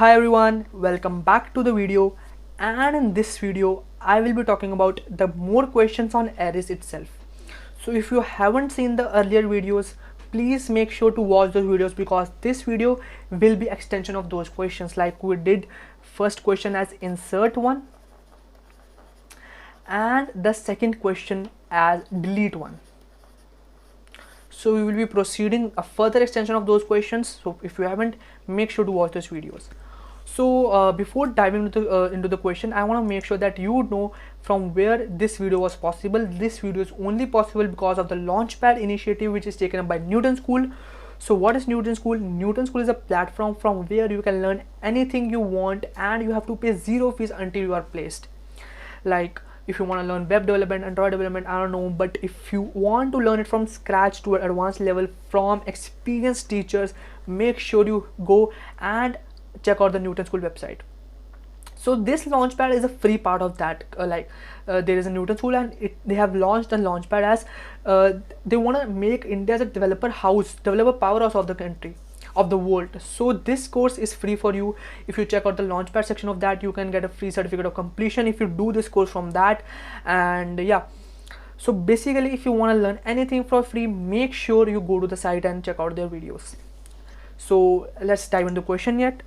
Hi everyone, welcome back to the video, and in this video I will be talking about the more questions on arrays itself. So if you haven't seen the earlier videos, please make sure to watch those videos because this video will be extension of those questions. Like we did first question as insert one and the second question as delete one. So we will be proceeding a further extension of those questions. So if you haven't, make sure to watch those videos. So before diving into the question, I want to make sure that you know from where this video was possible. This video is only possible because of the Launchpad initiative, which is taken up by Newton School. So what is Newton School? Newton School is a platform from where you can learn anything you want and you have to pay zero fees until you are placed. Like if you want to learn web development, Android development, I don't know, but if you want to learn it from scratch to an advanced level from experienced teachers, make sure you go and check out the Newton School website. So this Launchpad is a free part of that. There is a Newton School and they have launched the Launchpad as they want to make India as a developer powerhouse of the country, of the world. So this course is free for you. If you check out the Launchpad section of that, you can get a free certificate of completion if you do this course from that. And yeah, so basically if you want to learn anything for free, make sure you go to the site and check out their videos. So let's dive into the question yet.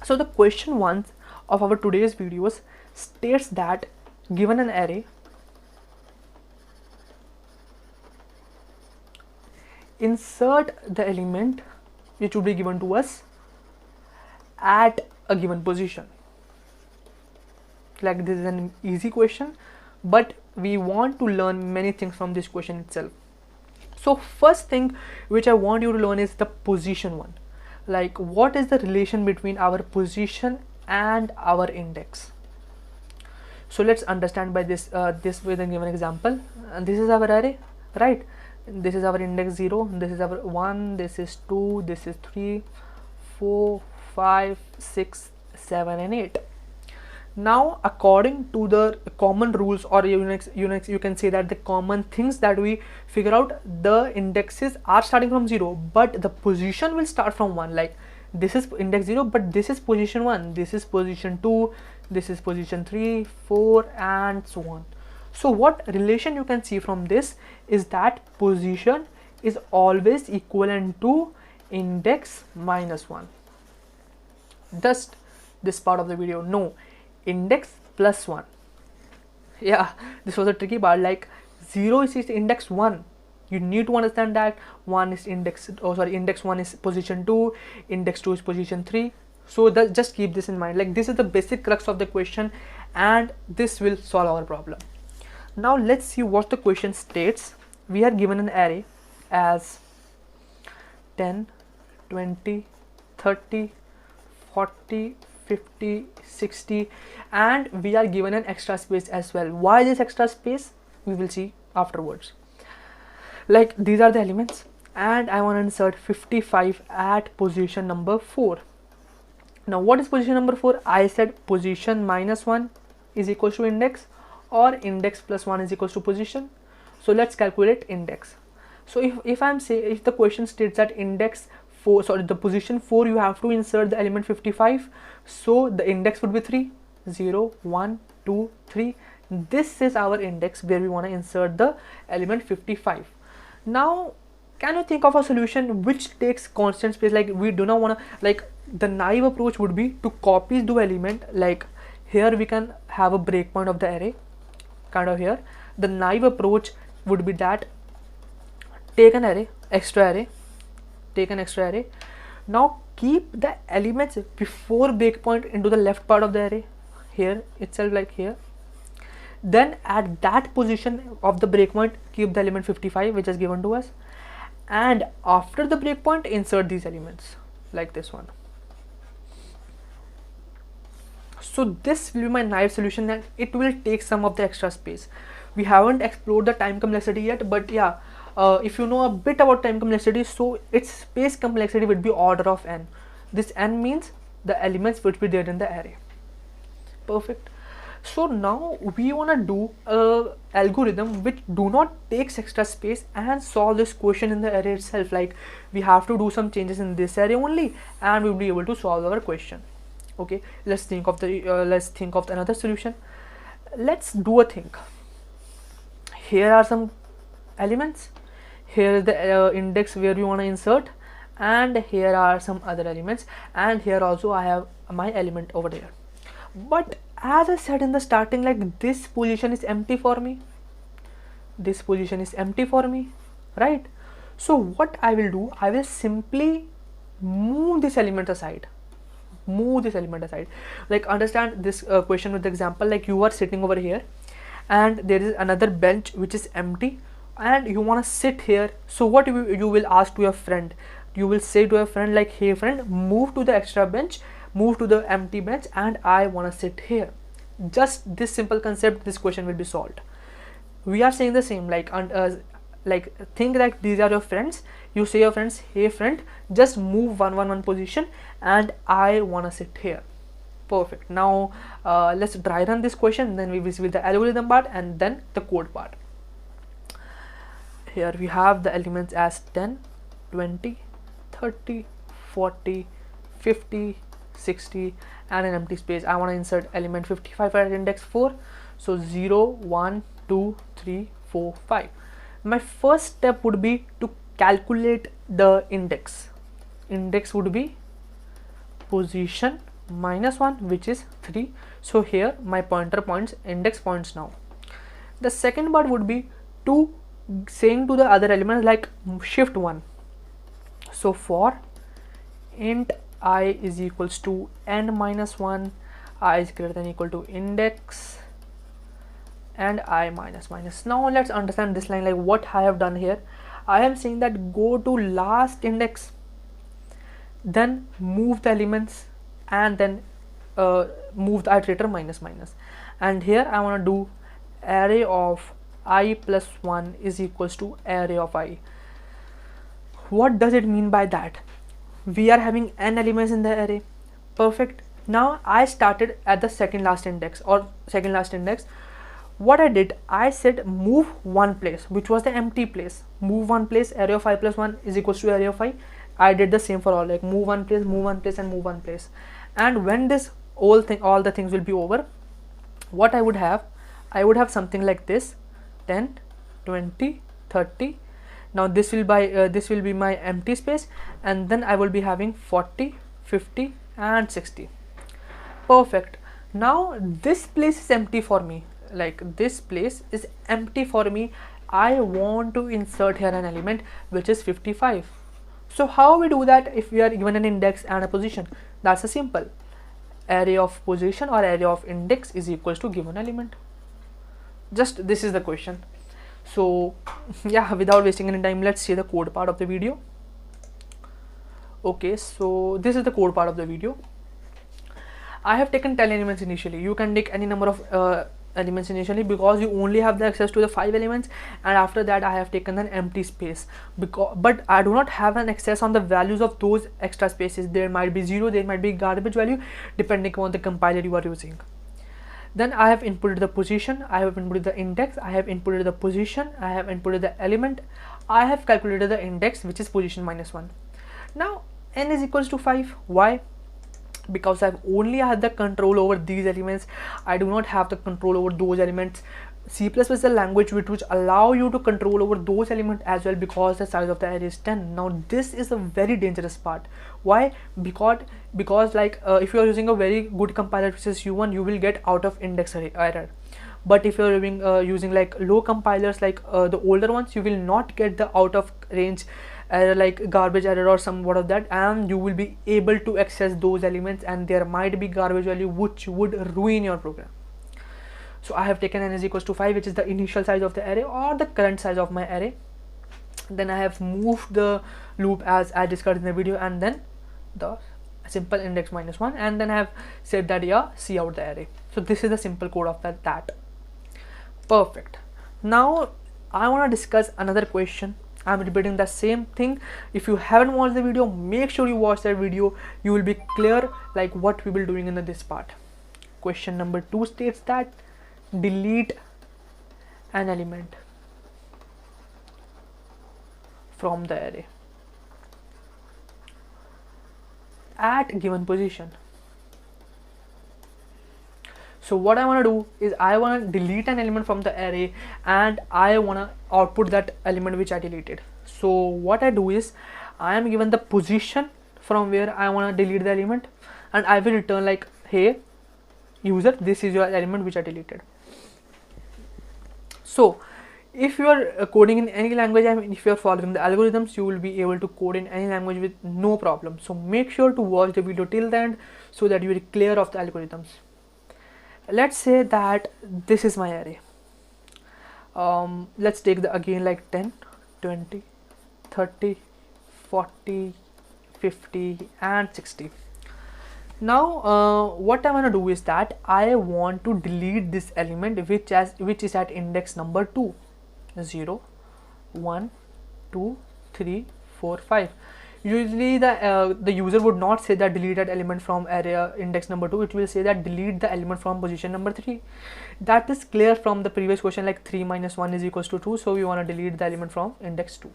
So the question 1 of our today's videos states that given an array, insert the element which would be given to us at a given position. Like this is an easy question, but we want to learn many things from this question itself. So first thing which I want you to learn is the position one. Like what is the relation between our position and our index? So let's understand by this with a given example. And this is our array, right? This is our index 0, this is our 1, this is 2, this is 3, 4, 5, 6, 7 and 8. Now according to the common rules or Unix, you can say that the common things that we figure out, the indexes are starting from 0, but the position will start from 1. Like this is index 0, but this is position 1, this is position 2, this is position 3, 4 and so on. So what relation you can see from this is that position is always equivalent to index minus 1. Just this part of the video, no, index plus 1. Yeah, this was a tricky part. Like 0 is index 1. You need to understand that 1 is index 1 is position 2, index 2 is position 3. So just keep this in mind. Like this is the basic crux of the question and this will solve our problem. Now let's see what the question states. We are given an array as 10, 20, 30, 40, 50, 60 and we are given an extra space as well. Why this extra space? We will see afterwards. Like these are the elements and I want to insert 55 at position number 4. Now what is position number 4? I said position minus 1 is equals to index or index plus 1 is equals to position. So let's calculate index. So if the question states that index 4, the position 4, you have to insert the element 55. So the index would be 3, 0, 1, 2, 3. This is our index where we want to insert the element 55. Now can you think of a solution which takes constant space? Like we do not want to, like the naive approach would be to copy the element. Like here we can have a breakpoint of the array, kind of here. The naive approach would be that take an array, take an extra array. Now keep the elements before breakpoint into the left part of the array, here itself, like here. Then at that position of the breakpoint, keep the element 55 which is given to us, and after the breakpoint insert these elements like this one. So this will be my naive solution and it will take some of the extra space. We haven't explored the time complexity yet, but yeah, if you know a bit about time complexity, so its space complexity would be order of n. This n means the elements would be there in the array. Perfect. So now we want to do a algorithm which do not takes extra space and solve this question in the array itself. Like we have to do some changes in this array only and we'll be able to solve our question. Okay, let's think of another solution. Let's do a thing. Here are some elements, here is the index where we want to insert, and here are some other elements, and here also I have my element over there. But as I said in the starting, like this position is empty for me, this position is empty for me, right? So what I will do, I will simply move this element aside, like understand this question with the example. Like you are sitting over here and there is another bench which is empty and you want to sit here. So what you will ask to your friend, you will say to your friend like, hey friend, move to the extra bench, move to the empty bench, and I want to sit here. Just this simple concept, this question will be solved. We are saying the same, like think like these are your friends. You say your friends, hey friend, just move 1 position and I want to sit here. Perfect. Now let's dry run this question, then we will see the algorithm part and then the code part. Here we have the elements as 10, 20, 30, 40, 50, 60 and an empty space. I want to insert element 55 at index 4. So 0, 1, 2, 3, 4, 5. My first step would be to calculate the index. Index would be position minus 1, which is 3. So here my pointer points, index points now. The second part would be to saying to the other elements like shift 1. So for int I is equals to n minus 1, I is greater than equal to index and I minus minus. Now let's understand this line, like what I have done here. I am saying that go to last index, then move the elements and then move the iterator minus minus, and here I want to do array of I plus 1 is equals to array of I. What does it mean by that? We are having n elements in the array. Perfect. Now I started at the second last index. What I did, I said move one place, which was the empty place. Move one place, array of I plus 1 is equals to array of I. I did the same for all, like move one place, move one place, and move one place. And when this all the things will be over, what I would have something like this: 10, 20, 30. Now this will be my empty space, and then I will be having 40, 50, and 60. Perfect. Now this place is empty for me. Like this place is empty for me. I want to insert here an element which is 55. So how we do that if we are given an index and a position? That's a simple. Array of position or array of index is equals to given element. Just this is the question. So yeah, without wasting any time, let's see the code part of the video. Okay, so this is the code part of the video. I have taken 10 elements initially. You can take any number of elements initially because you only have the access to the 5 elements, and after that I have taken an empty space but I do not have an access on the values of those extra spaces. There might be 0, there might be garbage value depending on the compiler you are using. Then I have inputted the position, I have inputted the index, I have inputted the position, I have inputted the element, I have calculated the index, which is position minus 1. Now n is equals to 5. Why? Because I've only had the control over these elements. I do not have the control over those elements. C++ is a language which allow you to control over those elements as well, because the size of the array is 10. Now this is a very dangerous part. Why? Because like if you are using a very good compiler which is U1, you will get out of index error. But if you are using like low compilers like the older ones, you will not get the out of range error like garbage error or somewhat of that, and you will be able to access those elements, and there might be garbage value which would ruin your program. So I have taken n is equals to 5, which is the initial size of the array or the current size of my array. Then I have moved the loop as I discussed in the video, and then the simple index minus 1, and then I have said that yeah, see out the array. So this is the simple code of that. Perfect. Now I want to discuss another question. I'm repeating the same thing. If you haven't watched the video, make sure you watch that video. You will be clear like what we will be doing in this part. question number 2 states that delete an element from the array at given position. So what I want to do is I want to delete an element from the array and I want to output that element which I deleted. So what I do is I am given the position from where I want to delete the element, and I will return like, hey user, this is your element which I deleted. So if you are coding in any language, I mean if you are following the algorithms, you will be able to code in any language with no problem. So make sure to watch the video till the end so that you will clear of the algorithms. Let's say that this is my array. Let's take the again like 10, 20, 30, 40, 50 and 60. Now what I want to do is that I want to delete this element which is at index number 2, 0, 1, 2, 3, 4, 5. Usually the user would not say that delete that element from array index number 2, it will say that delete the element from position number 3. That is clear from the previous question, like 3 minus 1 is equals to 2, so we want to delete the element from index 2.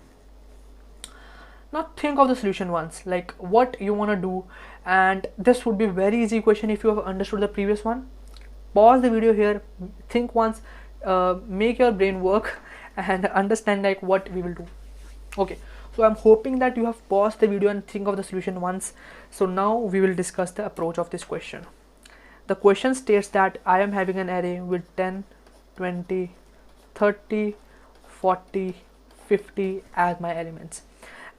Now think of the solution once, like what you want to do, and this would be very easy question if you have understood the previous one. Pause the video here, think once, make your brain work and understand like what we will do. Okay, so I'm hoping that you have paused the video and think of the solution once. So now we will discuss the approach of this question. The question states that I am having an array with 10, 20, 30, 40, 50 as my elements.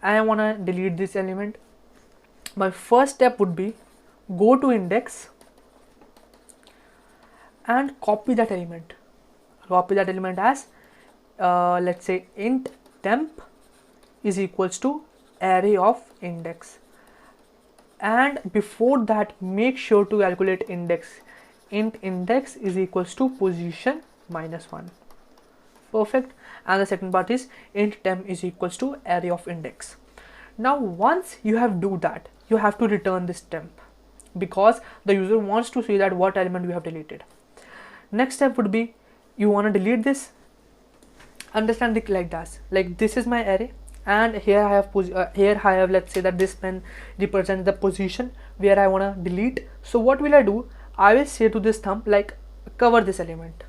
I want to delete this element. My first step would be go to index and copy that element. Copy that element as let's say int temp is equals to array of index, and before that make sure to calculate index. Int index is equals to position minus 1. Perfect. And the second part is int temp is equals to array of index. Now once you have do that, you have to return this temp because the user wants to see that what element you have deleted. Next step would be you want to delete this. Understand it like that, like this is my array and here I have let's say that this pen represents the position where I want to delete. So what will I do? I will say to this thumb like cover this element,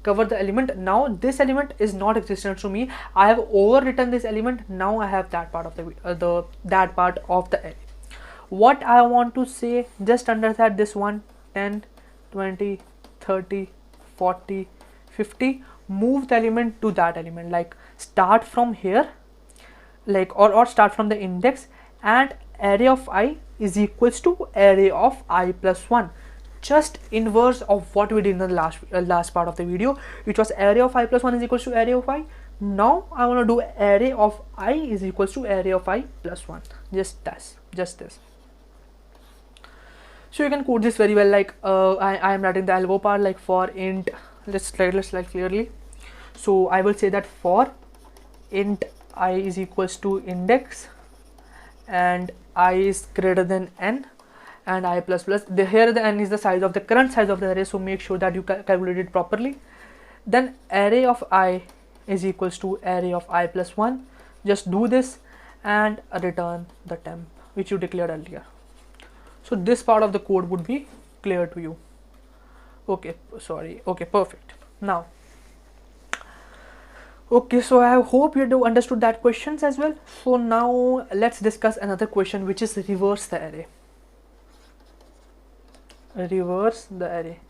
cover the element. Now this element is not existent to me, I have overwritten this element. Now I have that part of that part of the array. What I want to say just under that, this one 10, 20, 30, 40, 50, move the element to that element, like start from here, like or start from the index, and array of I is equals to array of I plus 1, just inverse of what we did in the last part of the video, which was array of I plus 1 is equals to array of I. Now I want to do array of I is equals to array of I plus 1, just this. So you can code this very well, like I am writing the algo part, like for int, let's write clearly. So I will say that for int I is equals to index and I is greater than n and I plus plus, here the n is the size of the current size of the array, so make sure that you calculate it properly. Then array of I is equals to array of I plus 1, just do this and return the temp which you declared earlier. So this part of the code would be clear to you. Okay, sorry, okay, perfect. Now okay, so I hope you have understood that questions as well. So now let's discuss another question, which is reverse the array. Reverse the array.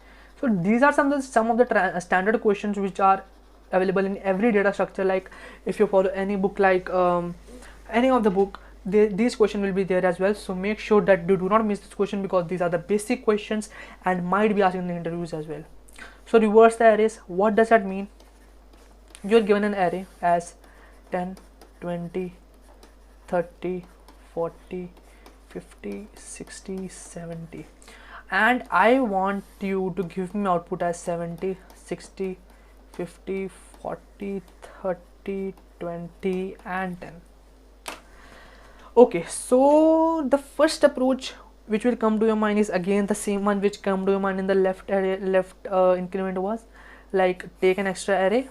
So these are some of the standard questions which are available in every data structure. Like if you follow any book, like any of the book, these questions will be there as well. So make sure that you do not miss this question because these are the basic questions and might be asked in the interviews as well. So reverse the arrays, what does that mean? You are given an array as 10, 20, 30, 40, 50, 60, 70, and I want you to give me output as 70, 60, 50, 40, 30, 20 and 10. Okay, so the first approach which will come to your mind is again the same one which come to your mind in the left array, increment was like take an extra array,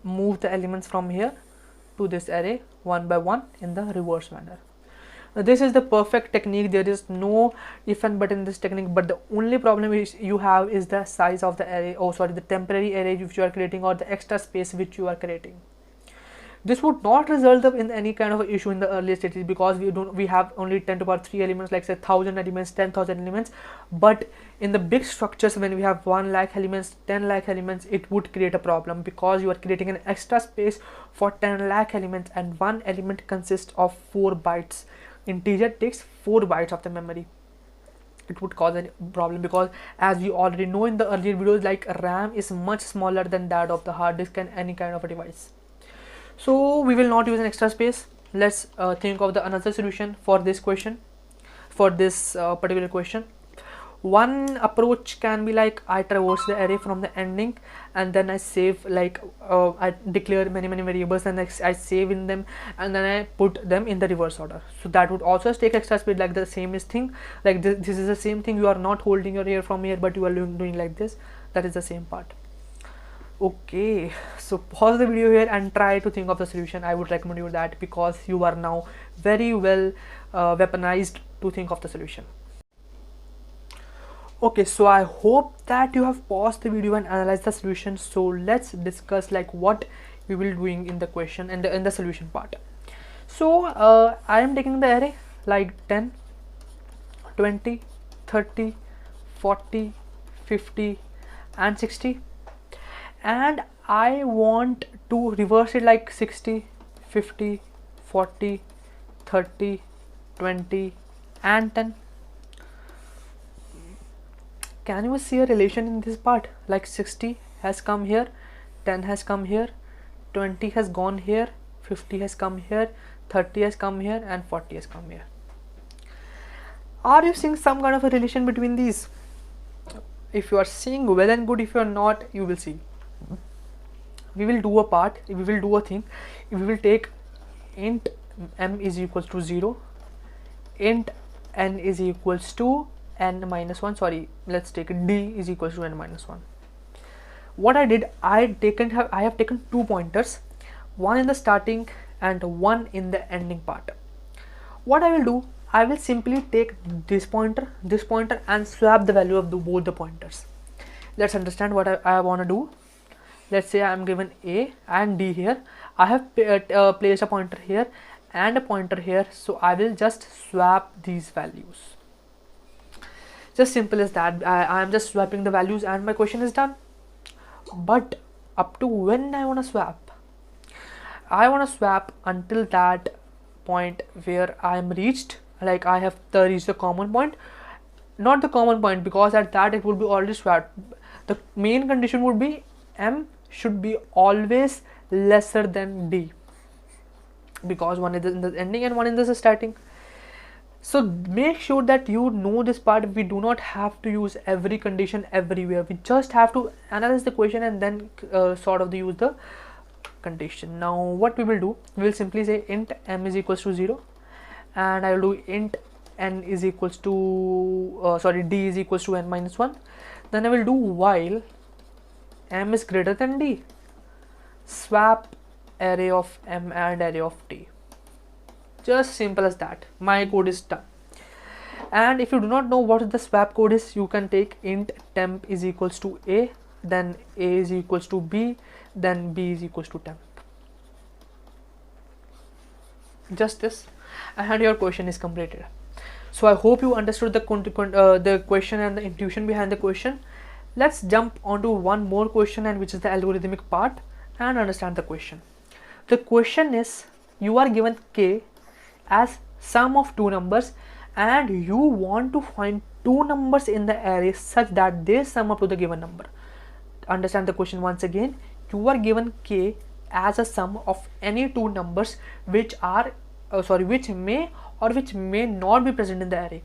move the elements from here to this array one by one in the reverse manner. This is the perfect technique. There is no if and but in this technique, but the only problem is you have is the size of the array, the temporary array which you are creating or the extra space which you are creating. This would not result in any kind of issue in the earlier stages because we have only 10 to the power 3 elements, like say 1000 elements, 10,000 elements. But in the big structures, when we have 1 lakh elements, 10 lakh elements, it would create a problem because you are creating an extra space for 10 lakh elements, and one element consists of 4 bytes. Integer takes 4 bytes of the memory. It would cause a problem because, as we already know in the earlier videos, like RAM is much smaller than that of the hard disk and any kind of a device. So we will not use an extra space. Let's think of another solution for this question, for this particular question. One approach can be like I traverse the array from the ending and then I save, like I declare many variables and I save in them and then I put them in the reverse order. So that would also take extra space, like the same thing, like this is the same thing. You are not holding your hair from here, but you are doing like this. That is the same part. Okay, so pause the video here and try to think of the solution. I would recommend you that because you are now very well weaponized to think of the solution. Okay, so I hope that you have paused the video and analyzed the solution. So let's discuss like what we will doing in the question and in the solution part. So I am taking the array like 10, 20, 30, 40, 50 and 60, and I want to reverse it like 60, 50, 40, 30, 20 and 10. Can you see a relation in this part? Like 60 has come here, 10 has come here, 20 has gone here, 50 has come here, 30 has come here and 40 has come here. Are you seeing some kind of a relation between these? If you are seeing, well and good. If you are not, you will see. We will do a part, we will do a thing. We will take int m is equals to 0, int n is equals to n minus 1, sorry, let's take d is equals to n minus 1. What I did, I have taken 2 pointers, one in the starting and one in the ending part. What I will do, I will simply take this pointer and swap the value of both the pointers. Let's understand what I want to do. Let's say I am given a and d here. I have placed a pointer here and a pointer here, so I will just swap these values. Just simple as that. I am just swapping the values and my question is done. But up to when I want to swap? I want to swap until that point where I am reached, like I have reached the common point, not the common point, because at that it would be already swapped. The main condition would be m should be always lesser than d, because one is in the ending and one in the starting. So make sure that you know this part. We do not have to use every condition everywhere. We just have to analyze the question and then sort of use the condition. Now what we will do, we will simply say int m is equals to 0 and I will do int n is equals to d is equals to n minus 1. Then I will do while m is greater than d, swap array of m and array of d. Just simple as that. My code is done. And if you do not know what the swap code is, you can take int temp is equals to a, then a is equals to b, then b is equals to temp. Just this, and your question is completed. So I hope you understood the question and the intuition behind the question. Let's jump onto one more question, and which is the algorithmic part, and understand the question. The question is, you are given k as sum of 2 numbers and you want to find 2 numbers in the array such that they sum up to the given number. Understand the question once again. You are given k as a sum of any 2 numbers which are which may or which may not be present in the array,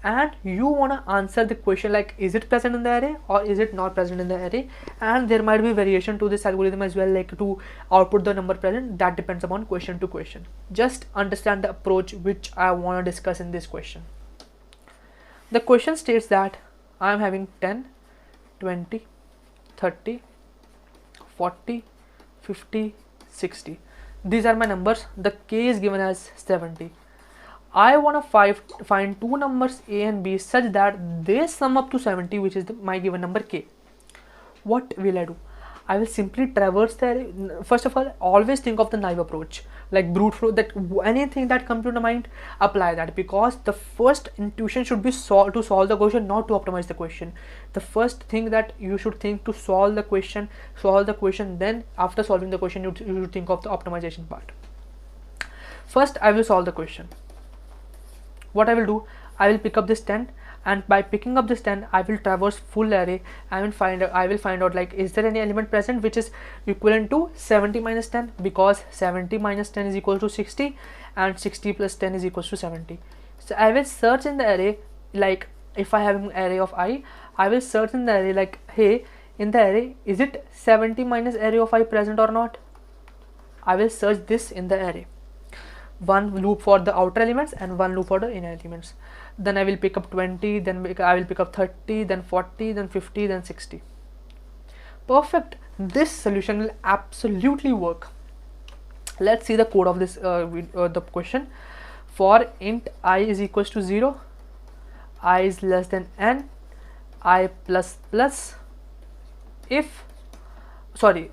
and you want to answer the question like, is it present in the array or is it not present in the array? And there might be variation to this algorithm as well, like to output the number present. That depends upon question to question. Just understand the approach which I want to discuss in this question. The question states that I am having 10, 20, 30, 40, 50, 60. These are my numbers. The k is given as 70. I want to find two numbers a and b such that they sum up to 70, which is my given number k. What will I do? I will simply traverse the array. First of all, always think of the naive approach, like brute force, that anything that comes to the mind, apply that, because the first intuition should be to solve the question, not to optimize the question. The first thing that you should think to solve the question, then after solving the question, you should think of the optimization part. First, I will solve the question. What I will do, I will pick up this 10, and by picking up this 10, I will traverse full array. I will find out like, is there any element present which is equivalent to 70 minus 10, because 70 minus 10 is equal to 60 and 60 plus 10 is equals to 70. So I will search in the array, like if I have an array of I will search in the array like, hey, in the array, is it 70 minus array of I present or not? I will search this in the array. One loop for the outer elements and one loop for the inner elements. Then I will pick up 20, then I will pick up 30, then 40, then 50, then 60. Perfect. This solution will absolutely work. Let's see the code of this the question. For int I is equals to 0, I is less than n, I plus plus, if, sorry,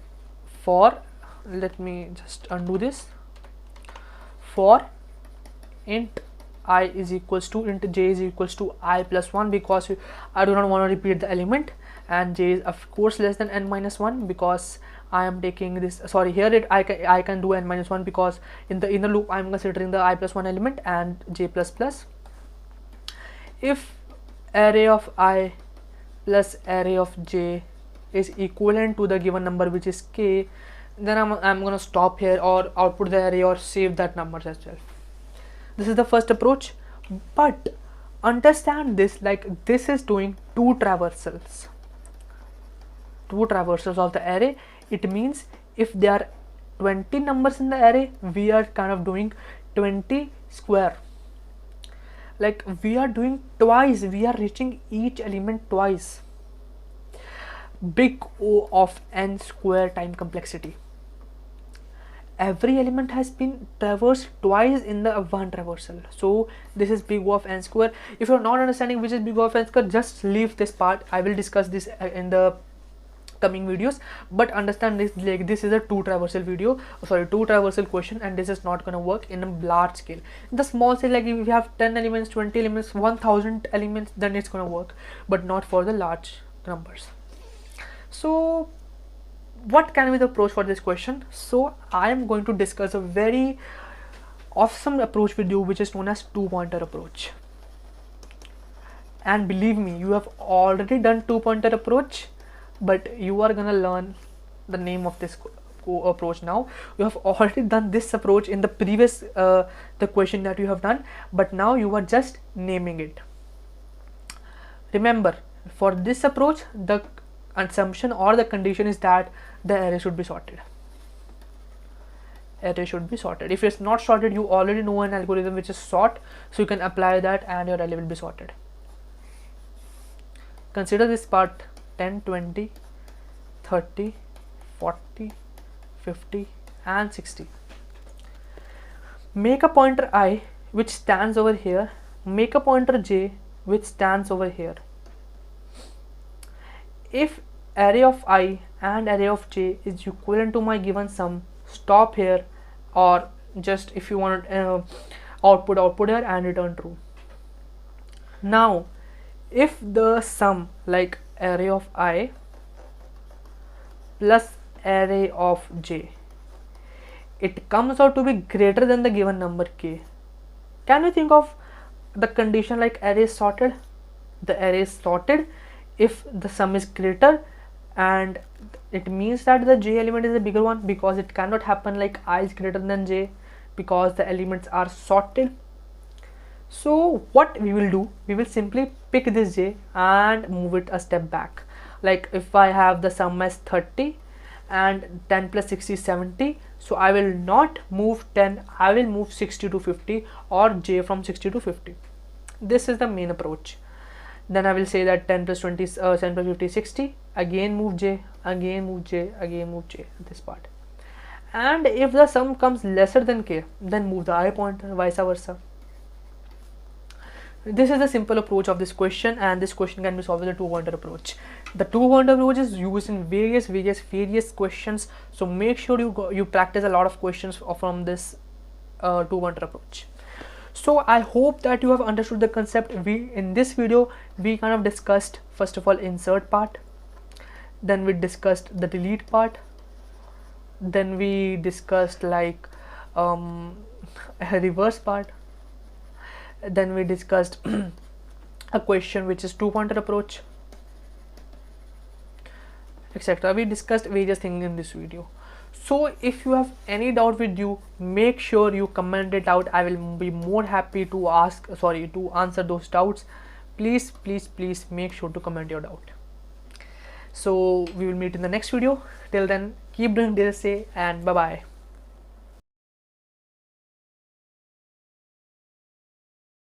for, let me just undo this. For int I is equals to, int j is equals to I plus 1, because I do not want to repeat the element, and j is of course less than n minus 1, because I am taking this, sorry, here I can do n minus 1, because in the inner loop I am considering the I plus 1 element and j plus plus. If array of I plus array of j is equivalent to the given number, which is k, then I'm gonna stop here, or output the array, or save that number as well. This is the first approach, but understand this, like this is doing two traversals of the array. It means if there are 20 numbers in the array, we are kind of doing 20 square, like we are doing twice, we are reaching each element twice. Big O of n square time complexity. Every element has been traversed twice in the one traversal. So this is big O of n square. If you're not understanding which is big O of n square, just leave this part. I will discuss this in the coming videos, but understand this, like this is a two traversal question, and this is not going to work in a large scale. In the small scale, like if you have 10 elements, 20 elements, 1000 elements, then it's going to work, but not for the large numbers. So what can be the approach for this question? So I am going to discuss a very awesome approach with you, which is known as two-pointer approach. And believe me, you have already done two-pointer approach, but you are gonna learn the name of this approach now. You have already done this approach in the previous the question that you have done, but now you are just naming it. Remember, for this approach, the assumption or the condition is that the array should be sorted. If it's not sorted, you already know an algorithm which is sort, so you can apply that and your array will be sorted. Consider this part: 10, 20, 30, 40, 50 and 60. Make a pointer I which stands over here, make a pointer j which stands over here. If array of I and array of j is equivalent to my given sum, stop here, or just if you want output here and return true. Now if the sum, like array of I plus array of j, it comes out to be greater than the given number k, can we think of the condition like array is sorted? The array is sorted if the sum is greater, and it means that the j element is a bigger one, because it cannot happen like I is greater than j, because the elements are sorted. So what we will do, we will simply pick this j and move it a step back. Like if I have the sum as 30 and 10 plus 60 is 70, so I will not move 10, I will move 60 to 50, or j from 60 to 50. This is the main approach. Then I will say that 10 plus 20, 10 plus 50 is 60. Again move j, again move j, again move j, this part. And if the sum comes lesser than k, then move the I pointer, vice versa. This is the simple approach of this question, and this question can be solved with the two-pointer approach. The two-pointer approach is used in various questions, so make sure you practice a lot of questions from this two-pointer approach. So I hope that you have understood the concept. In this video we kind of discussed, first of all, insert part, then we discussed the delete part, then we discussed like a reverse part, then we discussed a question which is two-pointer approach, etc. We discussed various things in this video. So if you have any doubt with you, make sure you comment it out. I will be more happy to answer those doubts. Please make sure to comment your doubt. So we will meet in the next video. Till then, keep doing DSA and bye bye.